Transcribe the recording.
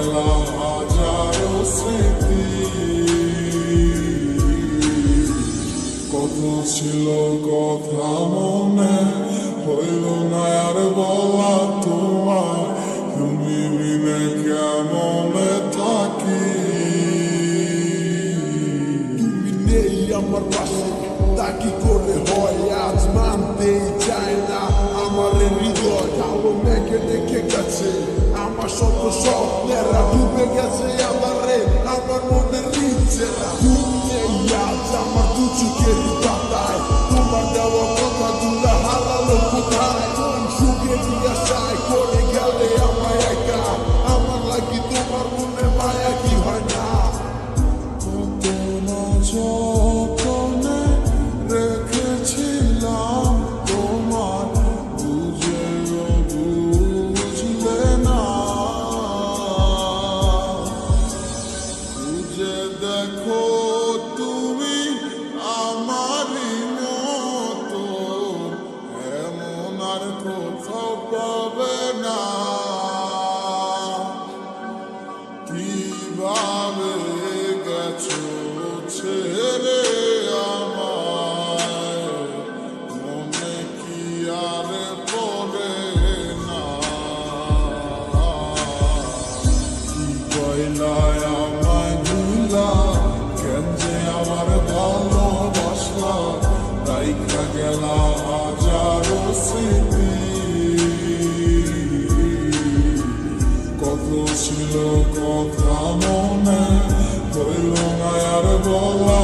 গেলা হাজারো স্মৃতি। কত ছিল কথা মনে, হইল না আর বলা তোমার, তুমি বিনে কেমনে থাকি। তুমি নেই আমার পাশে, তা কি করে হয় আজ মানতেই চায় না আমার হৃদয়। কালো মেঘে দেখে গেছে আমার শত স্বপ্নেরা, ডুবে গেছে আমারে আমার মনের নিচে। তুমি নেই আজ আমার দু চোখের পাতায়, তোমার দেওয়া কথা গুলা হারালো কোথায়। কোন সুখে দিয়া চাই করে গেলে আমায় একা, আমার লাগি তোমার মনে মায়া কি হয় না। কত না যতনে রেখেছিলাম তোমার, বুঝেও বুঝলে না। বুঝে দেখো তুমি আমারই মতো, এমন আর কোথাও পাবে না। কিভাবে গেছো ছেড়ে আমায়, মনে কি আর পড়ে না। কি কইলায় আমায় ভুলা, কেন যে আমার ভালোবাসলা, রাইখা গেলা হাজারো স্মৃতি। কত ছিল কথা মনে, হইল না আর বলা